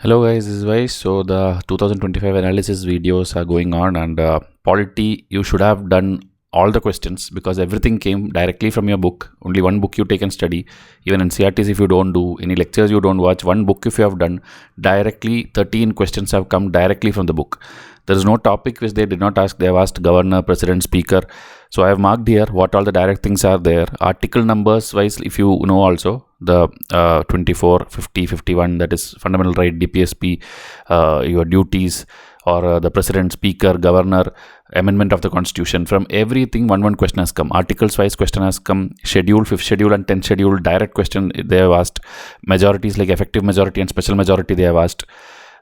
Hello guys, this is Vysh. So the 2025 analysis videos are going on, and polity, you should have done all the questions because everything came directly from your book. Only one book you take and study. Even in CRTs, if you don't do any lectures, you don't watch one book. If you have done directly, 13 questions have come directly from the book. There is no topic which they did not ask. They have asked governor, president, speaker. So I have marked here what all the direct things are there. Article numbers wise, if you know also, the 24, 50, 51, that is fundamental right, DPSP, your duties, or the president, speaker, governor, amendment of the constitution. From everything, one question has come. Articles wise question has come. Schedule, 5th schedule and 10th schedule, direct question they have asked. Majorities like effective majority and special majority they have asked.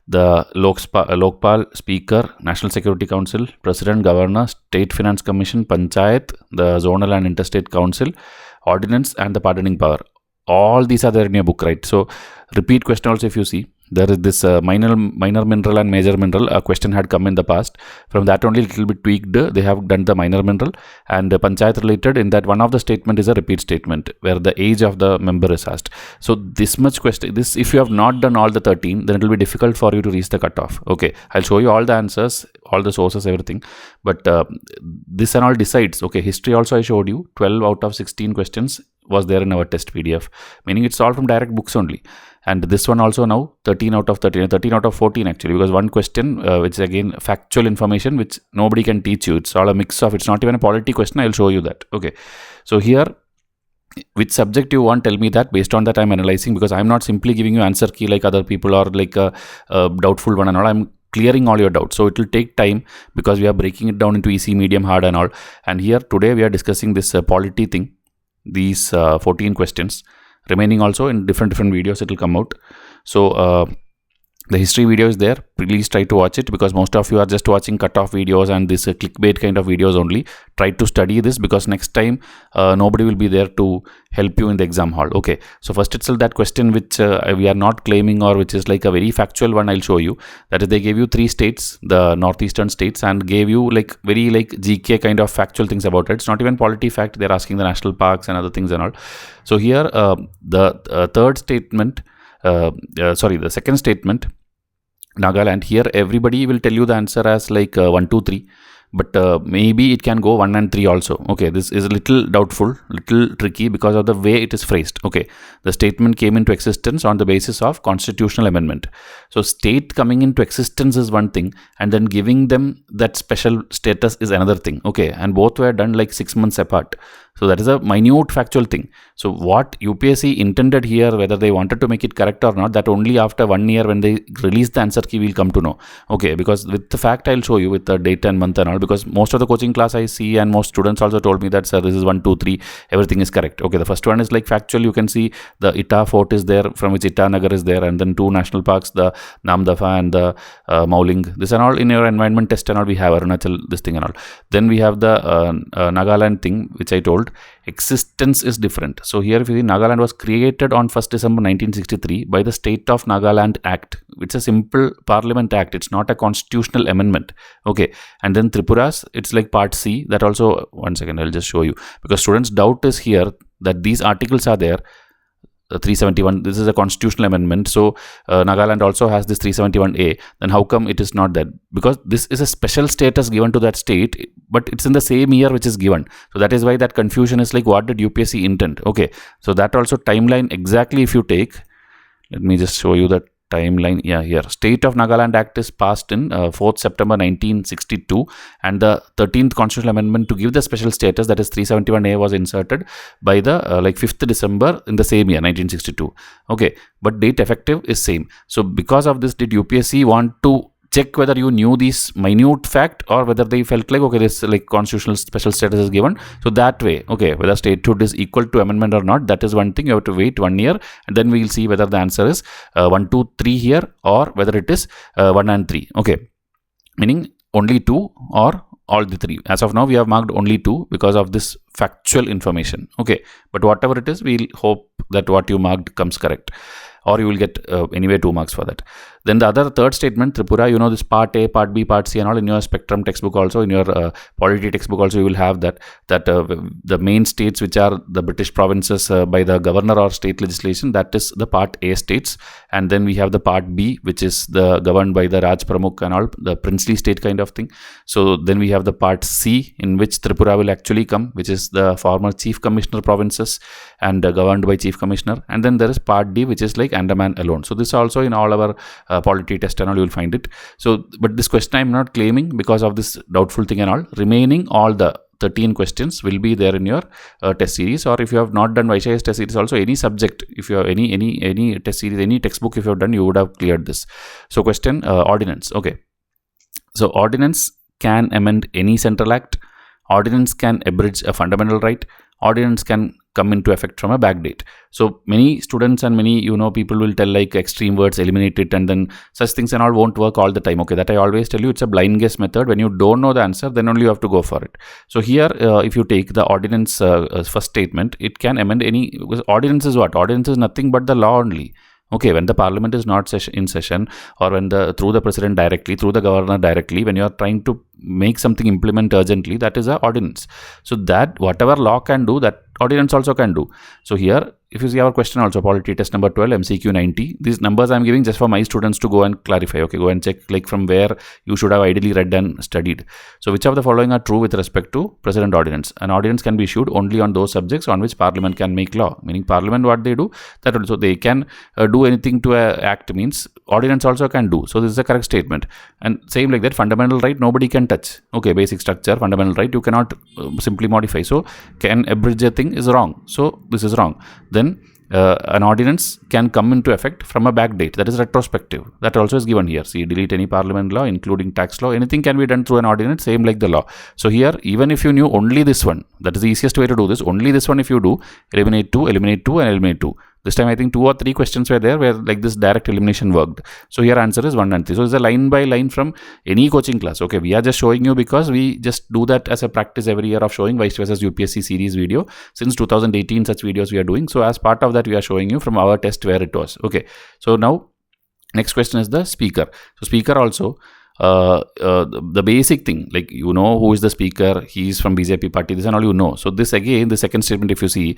The Lokpal, Speaker, National Security Council, President, Governor, State Finance Commission, Panchayat, the Zonal and Interstate Council, Ordinance, and the Pardoning Power. All these are there in your book, right? So, repeat question also if you see. There is this minor mineral and major mineral. A question had come in the past. From that only little bit tweaked. They have done the minor mineral and the panchayat related. In that one of the statement is a repeat statement where the age of the member is asked. So this much question. This if you have not done all the 13, then it will be difficult for you to reach the cutoff. Okay, I'll show you all the answers, all the sources, everything. But this and all decides. Okay, history also I showed you. 12 out of 16 questions was there in our test PDF. Meaning it's all from direct books only. And this one also now 13 out of 13, 13 out of 14 actually, because one question which is again factual information which nobody can teach you. It's all a mix of, it's not even a polity question. I'll show you that. Okay. So here, which subject you want, tell me that. Based on that I'm analyzing, because I'm not simply giving you answer key like other people or like a doubtful one and all. I'm clearing all your doubts. So it will take time because we are breaking it down into easy, medium, hard and all. And here today we are discussing this polity thing, these 14 questions. Remaining also in different videos it will come out. So the history video is there. Please try to watch it, because most of you are just watching cutoff videos and this clickbait kind of videos only. Try to study this, because next time nobody will be there to help you in the exam hall. Okay, so first itself that question which we are not claiming, or which is like a very factual one, I'll show you. That is, they gave you 3 states, the northeastern states, and gave you like very like GK kind of factual things about it. It's not even polity fact. They're asking the national parks and other things and all. So here the third statement, the second statement, Nagaland, here everybody will tell you the answer as like 1, 2, 3, but maybe it can go 1 and 3 also. Okay, this is a little doubtful, little tricky because of the way it is phrased. Okay, the statement came into existence on the basis of constitutional amendment. So state coming into existence is one thing, and then giving them that special status is another thing. Okay, and both were done like 6 months apart. So that is a minute factual thing. So what UPSC intended here, whether they wanted to make it correct or not, that only after 1 year when they release the answer key we'll come to know. Okay, because with the fact I'll show you with the date and month and all, because most of the coaching class I see and most students also told me that, sir, this is 1, 2, 3, everything is correct. Okay, the first one is like factual. You can see the Ita fort is there, from which Ita Nagar is there, and then 2 national parks, the Namdafa and the Mauling. This and all in your environment test and all we have Arunachal, this thing and all. Then we have the Nagaland thing, which I told. Existence is different. So here if you see, Nagaland was created on 1st December 1963 by the State of Nagaland Act. It's a simple parliament act. It's not a constitutional amendment. Okay, and then Tripuras, it's like part C. That also, one second, I'll just show you, because students' doubt is here that these articles are there. 371, this is a constitutional amendment. So Nagaland also has this 371A. Then how come it is not that? Because this is a special status given to that state, but it's in the same year which is given. So that is why that confusion is like, what did UPSC intend? Okay, so that also timeline exactly if you take, let me just show you that timeline. Yeah, here State of Nagaland Act is passed in 4th September 1962, and the 13th constitutional amendment to give the special status, that is 371A, was inserted by the like 5th December in the same year 1962. Okay, but date effective is same. So because of this, did UPSC want to check whether you knew this minute fact, or whether they felt like, okay, this like constitutional special status is given, so that way, okay, whether statehood is equal to amendment or not, that is one thing. You have to wait 1 year, and then we will see whether the answer is 1, 2, 3 here, or whether it is 1 and 3. Okay, meaning only 2 or all the 3. As of now we have marked only 2 because of this factual information. Okay, but whatever it is, we'll hope that what you marked comes correct. or you will get anyway 2 marks for that. Then the other third statement, Tripura, you know this part A, part B, part C and all in your spectrum textbook also, in your polity textbook also, you will have that the main states which are the British provinces by the governor or state legislation, that is the part A states. And then we have the part B, which is the governed by the Raj Pramukh and all, the princely state kind of thing. So then we have the part C, in which Tripura will actually come, which is the former chief commissioner provinces and governed by chief commissioner. And then there is part D, which is like Andaman alone. So this also in all our polity test and all you will find it. So but this question I am not claiming because of this doubtful thing and all. Remaining all the 13 questions will be there in your test series. Or if you have not done Vysh IAS test series also, any subject, if you have any test series, any textbook if you have done, you would have cleared this. So question, ordinance. Okay, so ordinance can amend any central act, ordinance can abridge a fundamental right, ordinance can come into effect from a backdate. So many students and many people will tell like extreme words, eliminate it, and then such things and all won't work all the time. Okay, that I always tell you, it's a blind guess method. When you don't know the answer, then only you have to go for it. So here if you take the ordinance first statement, it can amend any, because ordinance is what? Ordinance is nothing but the law only. Okay, when the parliament is not in session, or when through the president directly, through the governor directly, when you are trying to make something implement urgently, that is a ordinance. So that whatever law can do, that ordinance also can do. So here, if you see our question also, polity test number 12, MCQ 90, these numbers I am giving just for my students to go and clarify. Okay, go and check like from where you should have ideally read and studied. So which of the following are true with respect to president ordinance? An ordinance can be issued only on those subjects on which parliament can make law. Meaning parliament, what they do, that also they can do anything to a act, means ordinance also can do. So this is a correct statement. And same like that, fundamental right nobody can touch. Okay, basic structure, fundamental right you cannot simply modify. So can abridge a thing is wrong. So this is wrong. Then an ordinance can come into effect from a back date, that is retrospective. That also is given here. See, delete any parliament law, including tax law, anything can be done through an ordinance, same like the law. So here, even if you knew only this one, that is the easiest way to do this, only this one if you do, eliminate 2 and eliminate 2. This time I think 2 or 3 questions were there where like this direct elimination worked. So here answer is 1 and 3. So it's a line by line from any coaching class. Okay, we are just showing you because we just do that as a practice every year of showing Vysh IAS UPSC series video. Since 2018 such videos we are doing. So as part of that we are showing you from our test where it was. Okay, so now next question is the speaker. So speaker also, the basic thing, like who is the speaker, he is from BJP party, this and all So this again, the second statement if you see,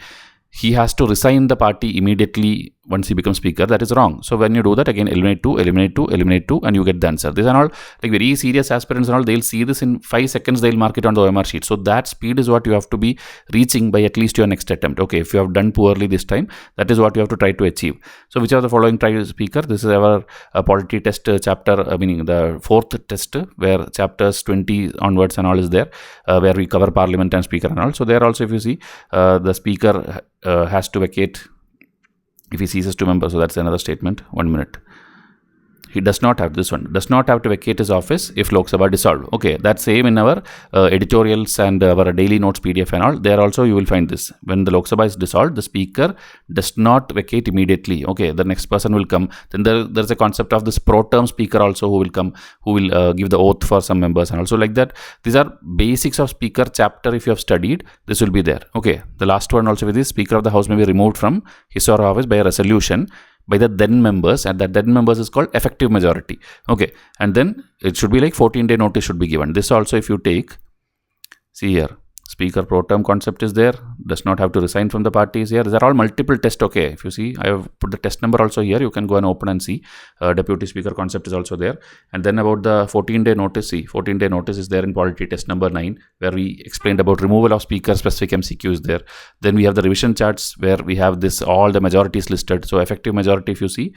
he has to resign the party immediately once he becomes speaker. That is wrong. So when you do that, again eliminate 2 and you get the answer. These are all like very serious aspirants and all, they'll see this in 5 seconds, they'll mark it on the OMR sheet. So that speed is what you have to be reaching by at least your next attempt. Okay, if you have done poorly this time, that is what you have to try to achieve. So which are the following try speaker? This is our polity test chapter, meaning the 4th test, where chapters 20 onwards and all is there, where we cover parliament and speaker and all. So there also if you see, the speaker has to vacate if he ceases to member. So that's another statement. 1 minute. He does not have, this one, does not have to vacate his office if Lok Sabha dissolved. Okay, that's same in our editorials and our daily notes PDF and all. There also you will find this. When the Lok Sabha is dissolved, the speaker does not vacate immediately. Okay, the next person will come. Then there's a concept of this pro term speaker also who will come, who will give the oath for some members and also like that. These are basics of speaker chapter. If you have studied, this will be there. Okay, the last one also with this, speaker of the house may be removed from his or her office by a resolution by the then members, and that then members is called effective majority. Okay, and then it should be like 14-day notice should be given. This also if you take, see here, speaker pro term concept is there, does not have to resign from the party is here. These are all multiple tests. Okay, if you see, I have put the test number also here, you can go and open and see. Deputy speaker concept is also there. And then about the 14-day notice, see, 14-day notice is there in polity test number 9, where we explained about removal of speaker specific MCQ is there. Then we have the revision charts where we have this, all the majorities listed. So effective majority if you see,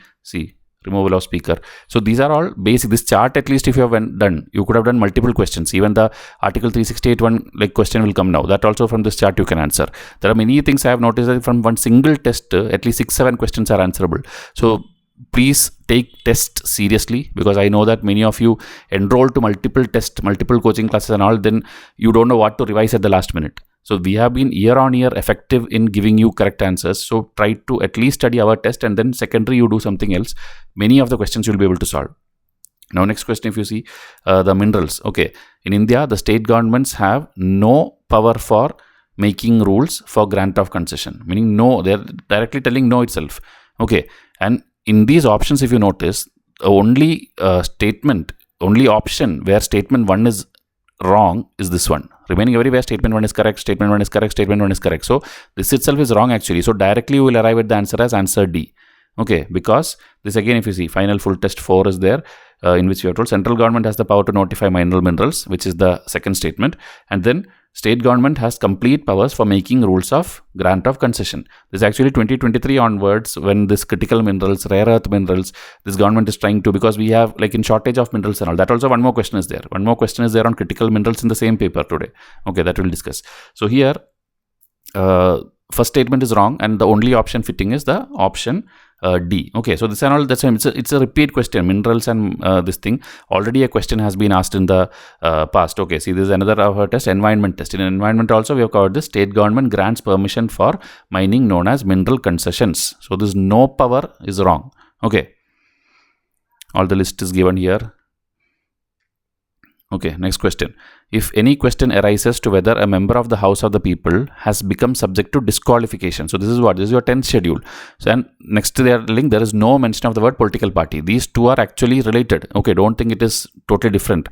removal of speaker. So these are all basic. This chart, at least if you have done, you could have done multiple questions. Even the article 368 one like question will come now. That also from this chart you can answer. There are many things I have noticed that from one single test, at least 6-7 questions are answerable. So please take tests seriously, because I know that many of you enroll to multiple tests, multiple coaching classes and all, then you don't know what to revise at the last minute. So we have been year on year effective in giving you correct answers. So try to at least study our test, and then secondary you do something else. Many of the questions you'll be able to solve. Now next question if you see, the minerals. Okay, in India the state governments have no power for making rules for grant of concession. Meaning no, they're directly telling no itself. Okay, and in these options, if you notice, only only option where statement 1 is wrong is this one. Remaining everywhere statement 1 is correct, statement 1 is correct, statement 1 is correct. So this itself is wrong actually. So directly you will arrive at the answer as answer D. Okay, because this again, if you see, final full test 4 is there, in which we are told central government has the power to notify mineral minerals, which is the second statement, and then state government has complete powers for making rules of grant of concession. This is actually 2023 onwards, when this critical minerals, rare earth minerals, this government is trying to, because we have like in shortage of minerals and all that. Also one more question is there. One more question is there on critical minerals in the same paper today. Okay, that we'll discuss. So here, first statement is wrong, and the only option fitting is the option D. Okay, so this and all, that's why it's a repeat question. Minerals and this thing, already a question has been asked in the past. Okay, see, this is another of our test, environment test. In environment also we have covered this. State government grants permission for mining known as mineral concessions. So this no power is wrong. Okay, all the list is given here. Okay, next question. If any question arises to whether a member of the House of the People has become subject to disqualification. So this is what? This is your 10th schedule. So and next to their link, there is no mention of the word political party. These two are actually related. Okay, don't think it is totally different.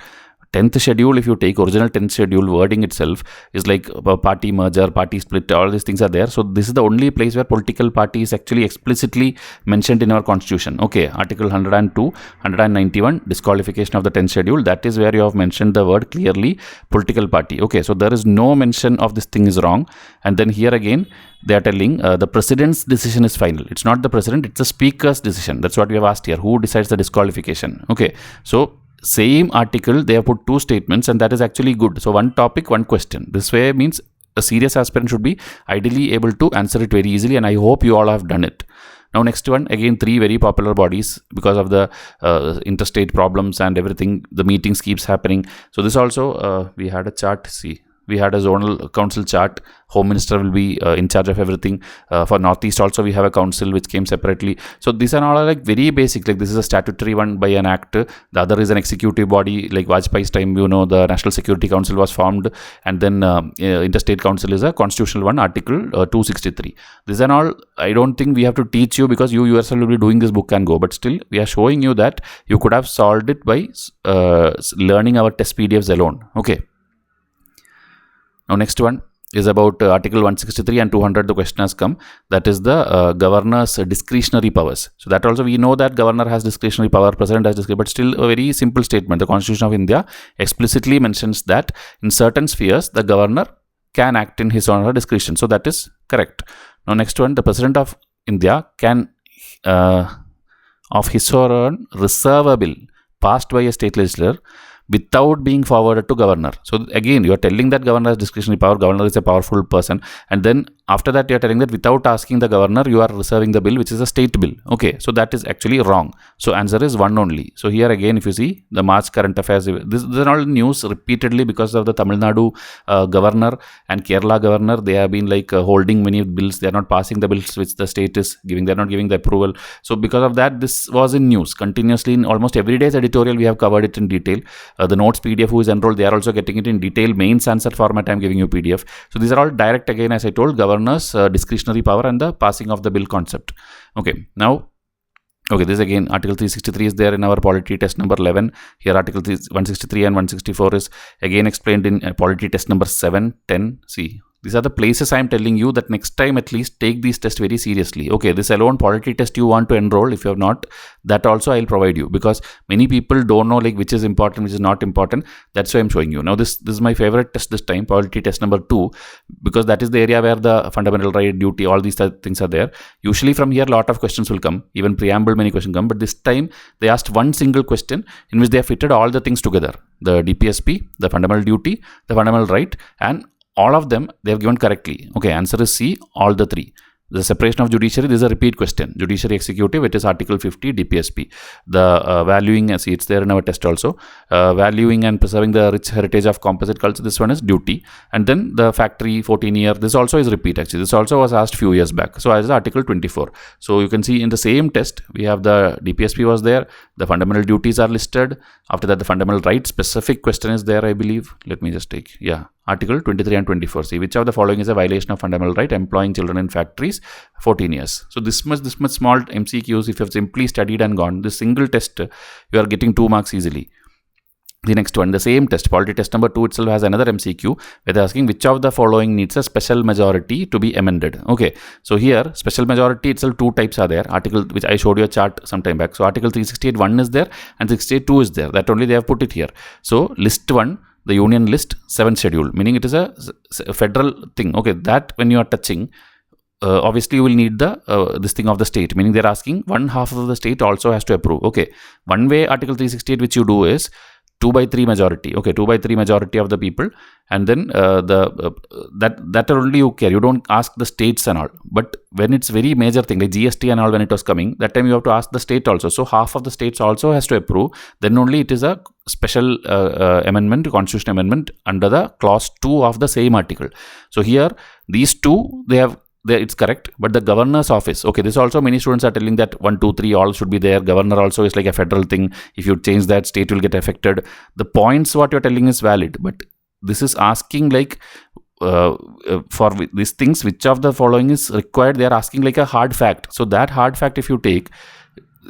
10th schedule, if you take original 10th schedule, wording itself is like party merger, party split, all these things are there. So this is the only place where political party is actually explicitly mentioned in our constitution. Okay, article 102, 191, disqualification of the 10th schedule, that is where you have mentioned the word clearly, political party. Okay, so there is no mention of this thing is wrong. And then here again, they are telling the president's decision is final. It's not the president, it's the speaker's decision. That's what we have asked here. Who decides the disqualification? Okay, so same article, they have put two statements, and that is actually good. So one topic, one question. This way means a serious aspirant should be ideally able to answer it very easily, and I hope you all have done it. Now next one, again 3 very popular bodies because of the interstate problems and everything, the meetings keeps happening. So this also, we had a chart, see. We had a zonal council chart. Home Minister will be in charge of everything. For Northeast also we have a council which came separately. So these are all like very basic. Like this is a statutory one by an act. The other is an executive body. Like Vajpayee's time, you know, the National Security Council was formed, and then Interstate Council is a constitutional one, Article 263. These are all, I don't think we have to teach you, because you yourself will be doing this book and go. But still, we are showing you that you could have solved it by learning our test PDFs alone. Okay. Now next one is about Article 163 and 200. The question has come, that is the governor's discretionary powers. So that also we know that governor has discretionary power, president has discretionary, but still a very simple statement. The Constitution of India explicitly mentions that in certain spheres the governor can act in his or her discretion. So that is correct. Now next one, the president of India can of his or her own reserve a bill passed by a state legislature without being forwarded to governor. So again, you are telling that governor has discretionary power, governor is a powerful person, and then after that you are telling that without asking the governor you are reserving the bill, which is a state bill. Okay, so that is actually wrong. So answer is 1 only. So here again, if you see the March current affairs, this is all news repeatedly because of the Tamil Nadu governor and Kerala governor. They have been like holding many bills. They are not passing the bills which the state is giving. They are not giving the approval. So because of that, this was in news continuously. In almost every day's editorial we have covered it in detail. The notes PDF who is enrolled, they are also getting it in detail. Mains answer format I am giving you PDF. So these are all direct, again as I told, governor's discretionary power and the passing of the bill concept. Okay, now this again Article 363 is there in our polity test number 11. Here Article 163 and 164 is again explained in polity test number 7, 10. See, these are the places I am telling you that next time at least take these tests very seriously. Okay, this alone polity test you want to enroll, if you have not, that also I will provide you, because many people don't know like which is important, which is not important. That's why I am showing you. Now this is my favorite test this time, polity test number 2, because that is the area where the fundamental right, duty, all these things are there. Usually from here a lot of questions will come, even preamble many questions come, but this time they asked one single question in which they have fitted all the things together. The DPSP, the fundamental duty, the fundamental right, and all of them they have given correctly. Okay, answer is C, all the 3. The separation of judiciary, this is a repeat question. Judiciary executive, it is Article 50 DPSP. The valuing, see it's there in our test also. Valuing and preserving the rich heritage of composite culture, this one is duty. And then the factory 14-year, this also is repeat actually. This also was asked few years back. So as Article 24. So you can see in the same test, we have the DPSP was there. The fundamental duties are listed. After that, the fundamental right specific question is there, I believe. Let me just take, yeah. Article 23 and 24. See, which of the following is a violation of fundamental right? Employing children in factories, 14 years. So this much small MCQs, if you have simply studied and gone, this single test, you are getting 2 marks easily. The next one, the same test, polity test number 2 itself has another MCQ where they're asking which of the following needs a special majority to be amended. Okay, so here special majority itself 2 types are there. Article, which I showed you a chart some time back. So article 368 1 is there and 368 2 is there. That only they have put it here. So list 1, the union list 7th schedule, meaning it is a federal thing. Okay, that when you are touching, obviously you will need the this thing of the state, meaning they're asking 1/2 of the state also has to approve. Okay, one way article 368 which you do is 2/3 majority. Okay, 2/3 majority of the people, and then that only you care. You don't ask the states and all. But when it's very major thing like GST and all, when it was coming, that time you have to ask the state also. So half of the states also has to approve. Then only it is a special amendment, constitutional amendment under the clause 2 of the same article. So here these two it's correct, but the governor's office, okay, this also many students are telling that 1, 2, 3 all should be there. Governor also is like a federal thing. If you change that, state will get affected. The points what you're telling is valid, but this is asking like for these things, which of the following is required? They are asking like a hard fact. So that hard fact, if you take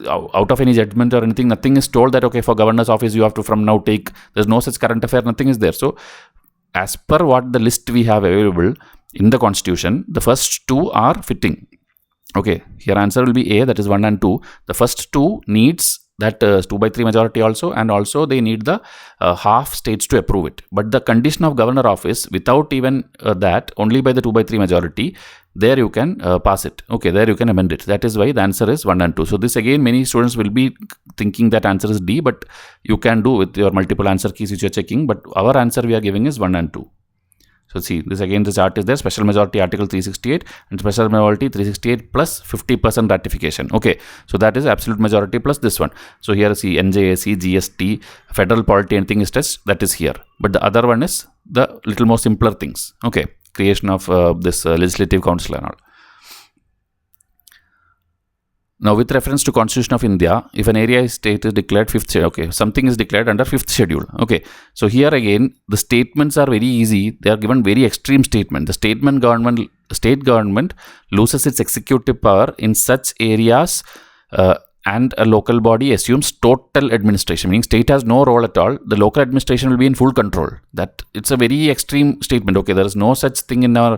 out of any judgment or anything, nothing is told that okay, for governor's office you have to from now take. There's no such current affair. Nothing is there. So as per what the list we have available in the constitution, the first 2 are fitting. Okay, here answer will be A, that is 1 and 2. The first 2 needs that 2/3 majority also, and also they need the half states to approve it. But the condition of governor office, without even that, only by the 2/3 majority, there you can pass it. Okay, there you can amend it. That is why the answer is 1 and 2. So this again, many students will be thinking that answer is D, but you can do with your multiple answer keys which you are checking. But our answer we are giving is 1 and 2. So see, this again, the chart is there, special majority article 368 and special majority 368 plus 50% ratification. Okay, so that is absolute majority plus this one. So here see NJAC, GST, federal polity, anything is test, that is here. But the other one is the little more simpler things. Okay, creation of this legislative council and all. Now, with reference to Constitution of India, if an area state is declared 5th schedule, okay, something is declared under 5th schedule. Okay, so here again, the statements are very easy. They are given very extreme statement. The state government loses its executive power in such areas and a local body assumes total administration, meaning state has no role at all. The local administration will be in full control. That it's a very extreme statement. Okay, there is no such thing in our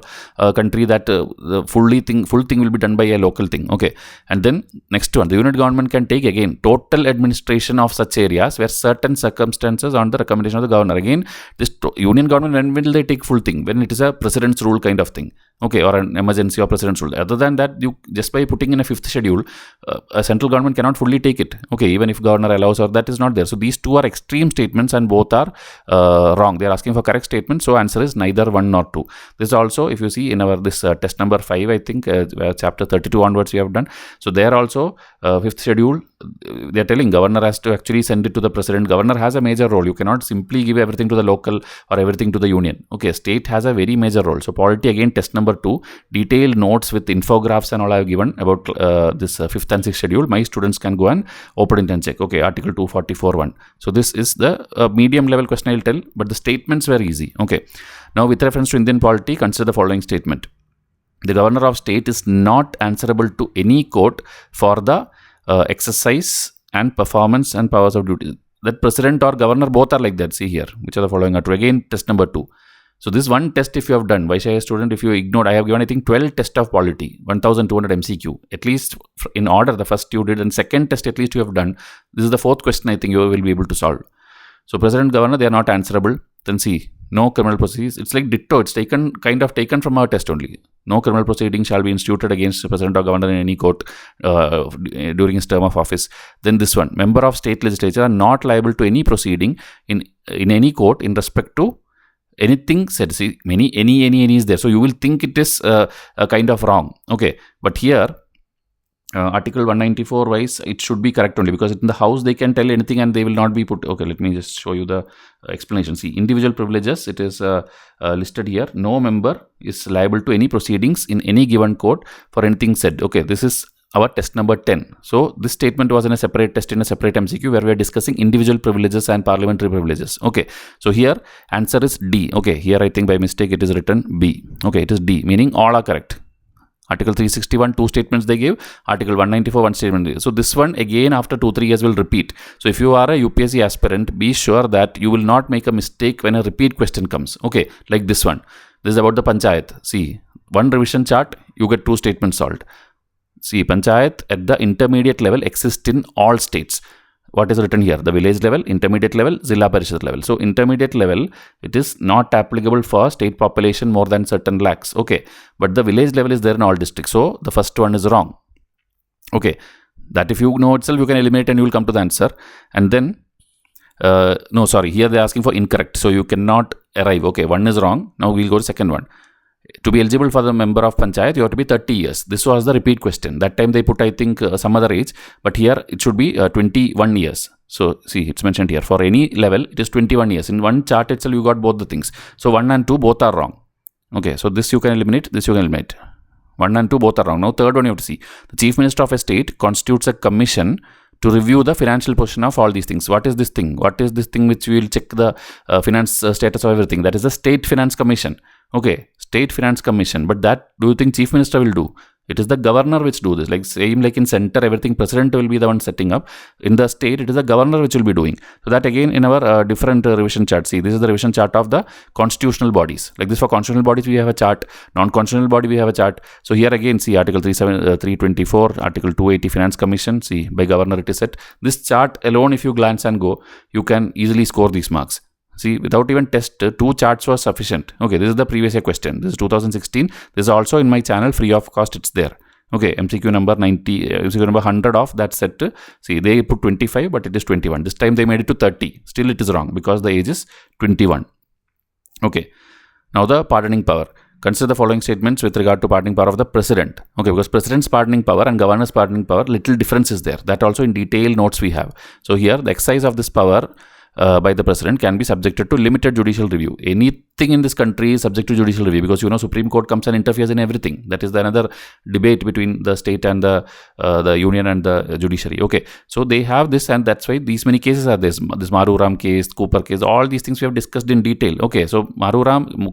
country that the full thing will be done by a local thing. Okay, and then next one, the unit government can take again total administration of such areas where certain circumstances on the recommendation of the governor. Again, this union government, when will they take full thing? When it is a president's rule kind of thing. Okay, or an emergency or president's rule. Other than that, you just by putting in a 5th schedule, a central government cannot fully take it. Okay, even if governor allows, or that is not there. So these two are extreme statements and both are wrong. They are asking for correct statement. So answer is neither 1 nor 2. This also, if you see in our this test number 5, I think chapter 32 onwards we have done. So there also 5th schedule, they are telling governor has to actually send it to the president. Governor has a major role. You cannot simply give everything to the local or everything to the union. Okay, state has a very major role. So polity again, test number 2, detailed notes with infographs and all I have given about this 5th and 6th schedule. My students can go and open it and check. Okay, article 244(1). So this is the medium level question I will tell, but the statements were easy. Okay, now with reference to Indian polity, consider the following statement. The governor of state is not answerable to any court for the exercise and performance and powers of duty. That president or governor both are like that. See here, which are the following are true. Again, test number 2. So this one test if you have done, Vysh IAS student, if you ignored, I have given I think 12 test of polity, 1200 MCQ, at least in order. The first you did and second test at least you have done. This is the 4th question I think you will be able to solve. So president, governor, they are not answerable. Then see, no criminal proceedings. It's like ditto. It's kind of taken from our test only. No criminal proceedings shall be instituted against the president or governor in any court during his term of office. Then this one, member of state legislature are not liable to any proceeding in any court in respect to anything said. See, any is there. So you will think it is kind of wrong. Okay, but here article 194 wise, it should be correct only, because in the house they can tell anything and they will not be put. Okay, let me just show you the explanation. See, individual privileges, it is listed here. No member is liable to any proceedings in any given court for anything said. Okay, this is our test number 10. So this statement was in a separate test in a separate MCQ where we are discussing individual privileges and parliamentary privileges. Okay, so here answer is D. Okay, here I think by mistake it is written B. Okay, it is D, meaning all are correct. Article 361, 2 statements they gave. Article 194, 1 statement. So this one again after 2-3 years will repeat. So if you are a UPSC aspirant, be sure that you will not make a mistake when a repeat question comes. Okay, like this one. This is about the panchayat. See, one revision chart, you get 2 statements solved. See, panchayat at the intermediate level exists in all states. What is written here? The village level, intermediate level, Zilla Parishad level. So intermediate level, it is not applicable for state population more than certain lakhs. Okay, but the village level is there in all districts. So the first one is wrong. Okay, that if you know itself, you can eliminate and you will come to the answer. And then, no, sorry, here they are asking for incorrect. So you cannot arrive. Okay, one is wrong. Now we'll go to second one. To be eligible for the member of panchayat, you have to be 30 years. This was the repeat question. That time they put, I think, some other age, but here it should be 21 years. So see, it's mentioned here. For any level, it is 21 years. In one chart itself, you got both the things. So 1 and 2 both are wrong. Okay, so this you can eliminate, this you can eliminate. 1 and 2 both are wrong. Now third one you have to see. The Chief Minister of a state constitutes a commission to review the financial position of all these things. What is this thing? What is this thing which we will check the finance status of everything? That is the State Finance Commission. Okay, State Finance Commission. But that, do you think Chief Minister will do? It is the governor which do this. Like same like in center, everything president will be the one setting up. In the state, it is the governor which will be doing. So that again in our different revision chart. See, this is the revision chart of the constitutional bodies. Like this for constitutional bodies, we have a chart. Non-constitutional body, we have a chart. So here again, see Article 324, Article 280 Finance Commission. See, by governor it is set. This chart alone, if you glance and go, you can easily score these marks. See, without even test, 2 charts were sufficient. Okay, this is the previous year question. This is 2016. This is also in my channel, free of cost, it's there. Okay, MCQ number 90, MCQ number 100 of that set. See, they put 25, but it is 21. This time they made it to 30. Still it is wrong because the age is 21. Okay, now the pardoning power. Consider the following statements with regard to pardoning power of the president. Okay, because president's pardoning power and governor's pardoning power, little difference is there. That also in detail notes we have. So here, the exercise of this power by the president can be subjected to limited judicial review. Anything in this country is subject to judicial review because, you know, Supreme Court comes and interferes in everything. That is the another debate between the state and the union and the judiciary. Okay, so they have this, and that's why these many cases are this Maruram case, Cooper case, all these things we have discussed in detail. Okay, so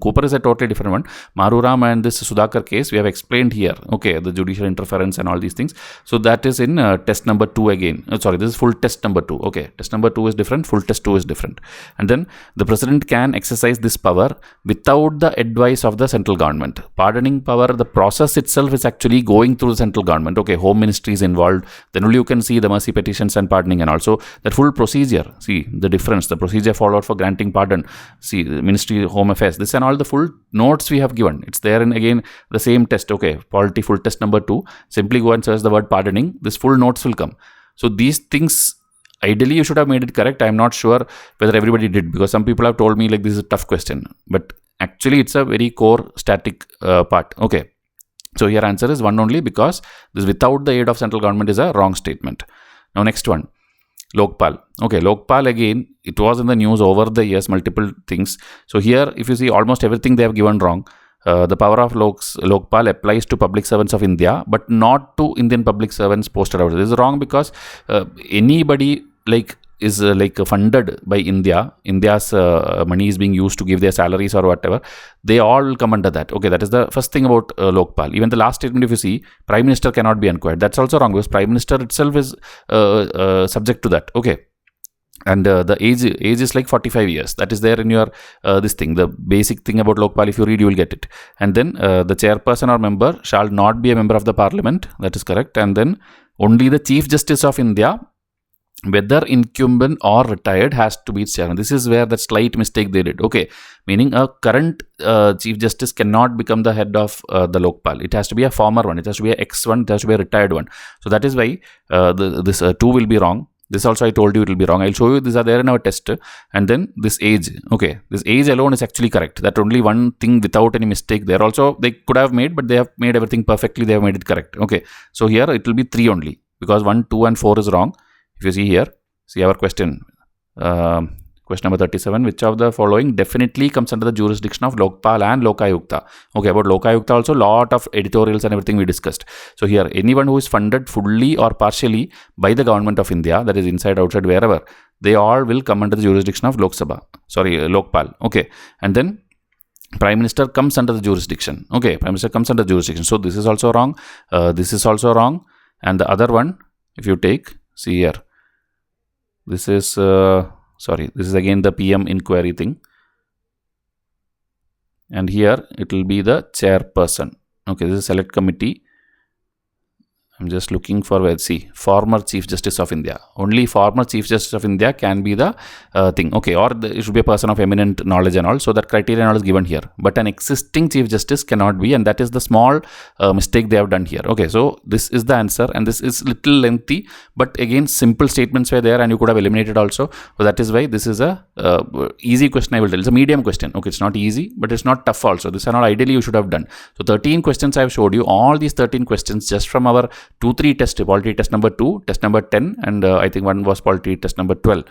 Cooper is a totally different one. Maruram and this Sudhakar case we have explained here. Okay, the judicial interference and all these things. So that is in test number 2 again. Sorry, this is full test number 2. Okay, test number 2 is different, full test 2 is different. And then the president can exercise this power without the advice of the central government. Pardoning power, the process itself is actually going through the central government. Okay, home ministry is involved. Then only you can see the mercy petitions and pardoning, and also that full procedure. See the difference, the procedure followed for granting pardon. See, the Ministry of Home Affairs, this and all the full notes we have given. It's there in again the same test. Okay, polity full test number 2. Simply go and search the word pardoning. This full notes will come. So these things, ideally you should have made it correct. I am not sure whether everybody did, because some people have told me like this is a tough question, but actually it's a very core static part. Okay, so here answer is 1 only, because this without the aid of central government is a wrong statement. Now next one, Lokpal. Okay, Lokpal again, it was in the news over the years, multiple things. So here if you see, almost everything they have given wrong. The power of Lokpal applies to public servants of India, but not to Indian public servants posted out. This is wrong, because anybody is funded by India. India's money is being used to give their salaries or whatever. They all come under that. Okay, that is the first thing about Lokpal. Even the last statement, if you see, Prime Minister cannot be inquired. That's also wrong, because Prime Minister itself is subject to that. Okay. And the age is like 45 years. That is there in your this thing. The basic thing about Lokpal, if you read, you will get it. And then the chairperson or member shall not be a member of the parliament. That is correct. And then only the Chief Justice of India, whether incumbent or retired, has to be its chairman. This is where that slight mistake they did. Okay, meaning a current Chief Justice cannot become the head of the Lokpal. It has to be a former one. It has to be a ex one. It has to be a retired one. So that is why this 2 will be wrong. This also I told you it will be wrong. I'll show you, these are there in our test. And then this age. Okay, this age alone is actually correct. That only one thing without any mistake there. Also they could have made, but they have made everything perfectly. They have made it correct. Okay, so here it will be 3 only, because 1, 2 and 4 is wrong. If you see here, see our question Question number 37. Which of the following definitely comes under the jurisdiction of Lokpal and Lokayukta? Okay, about Lokayukta also, lot of editorials and everything we discussed. So here, anyone who is funded fully or partially by the government of India, that is inside, outside, wherever, they all will come under the jurisdiction of Lokpal. Okay, and then Prime Minister comes under the jurisdiction. Okay, Prime Minister comes under jurisdiction. So this is also wrong. This is also wrong. And the other one, if you take, see here, this is, this is again the PM inquiry thing. And here it will be the chairperson. Okay, this is select committee. I'm just looking for where, see, former Chief Justice of India. Only former Chief Justice of India can be the thing. Okay, or it should be a person of eminent knowledge and all. So that criteria and all is given here. But an existing Chief Justice cannot be, and that is the small mistake they have done here. Okay, so this is the answer, and this is little lengthy, but again, simple statements were there, and you could have eliminated also. So that is why this is a easy question, I will tell. It's a medium question. Okay, it's not easy, but it's not tough also. This is not ideally you should have done. So 13 questions I have showed you. All these 13 questions just from our 2-3 test, polity test number 2, test number 10, and I think one was polity test number 12,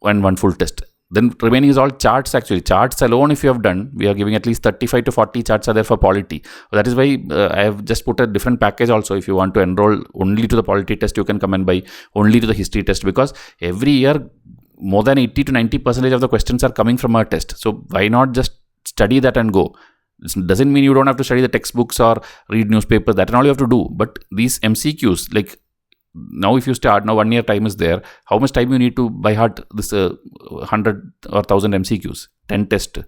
and one full test. Then remaining is all charts actually. Charts alone, if you have done, we are giving at least 35 to 40 charts are there for polity. That is why I have just put a different package also. If you want to enroll only to the polity test, you can come and buy only to the history test, because every year more than 80 to 90% of the questions are coming from our test. So why not just study that and go? This doesn't mean you don't have to study the textbooks or read newspapers. That and all you have to do. But these MCQs, like now if you start, now 1 year time is there. How much time you need to by heart this 100 or 1000 MCQs, 10 test?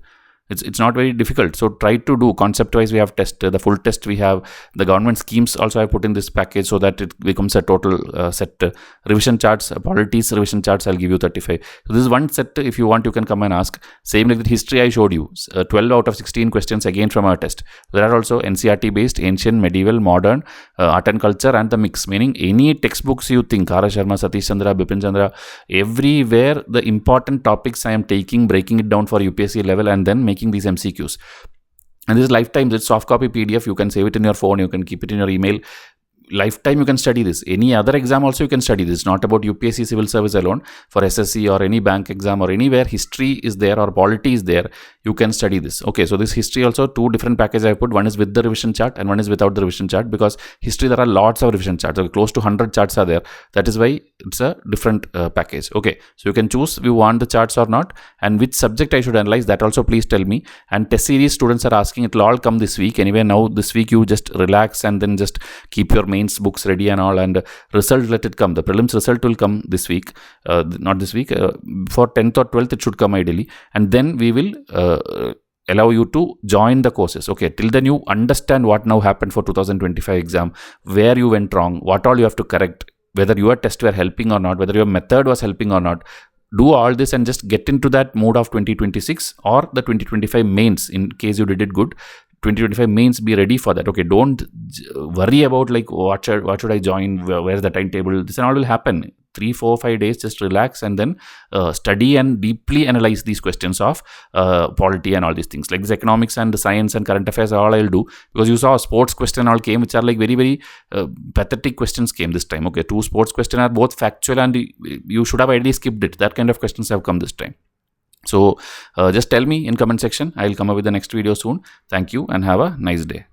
It's not very difficult. So try to do concept wise. We have test, the full test we have, the government schemes also I put in this package so that it becomes a total set. Revision charts, polities revision charts, I'll give you 35. So this is one set. If you want, you can come and ask. Same like the history I showed you, 12 out of 16 questions again from our test. There are also NCRT based, ancient, medieval, modern, art and culture, and the mix, meaning any textbooks you think, R. Sharma, Satish Chandra, Bipin Chandra, everywhere the important topics I am taking, breaking it down for UPSC level, and then making these MCQs. And this is lifetime. It's soft copy PDF. You can save it in your phone. You can keep it in your email. Lifetime you can study this. Any other exam also you can study this. Not about UPSC civil service alone. For SSC or any bank exam or anywhere, history is there or polity is there, you can study this. Okay, so this history also, 2 different packages I put. One is with the revision chart and one is without the revision chart, because history there are lots of revision charts. Okay, close to 100 charts are there. That is why it's a different package. Okay, so you can choose if you want the charts or not, and which subject I should analyze, that also please tell me. And test series students are asking, it will all come this week. Anyway, now this week you just relax and then just keep your mains books ready and all, and result, let it come. The prelims result will come this week, not this week, for 10th or 12th it should come ideally, and then we will allow you to join the courses. Okay, till then you understand what now happened for 2025 exam, where you went wrong, what all you have to correct, whether your test were helping or not, whether your method was helping or not. Do all this and just get into that mode of 2026 or the 2025 mains in case you did it good. 2025 mains, be ready for that. Okay, don't worry about like what should I join, where's the timetable. This and all will happen. 3, 4, 5 days, just relax and then study and deeply analyze these questions of polity and all these things. Like this economics and science and current affairs are all I'll do, because you saw sports question all came, which are like very, very pathetic questions came this time. Okay, 2 sports questions are both factual and you should have ideally skipped it. That kind of questions have come this time. So just tell me in comment section. I'll come up with the next video soon. Thank you and have a nice day.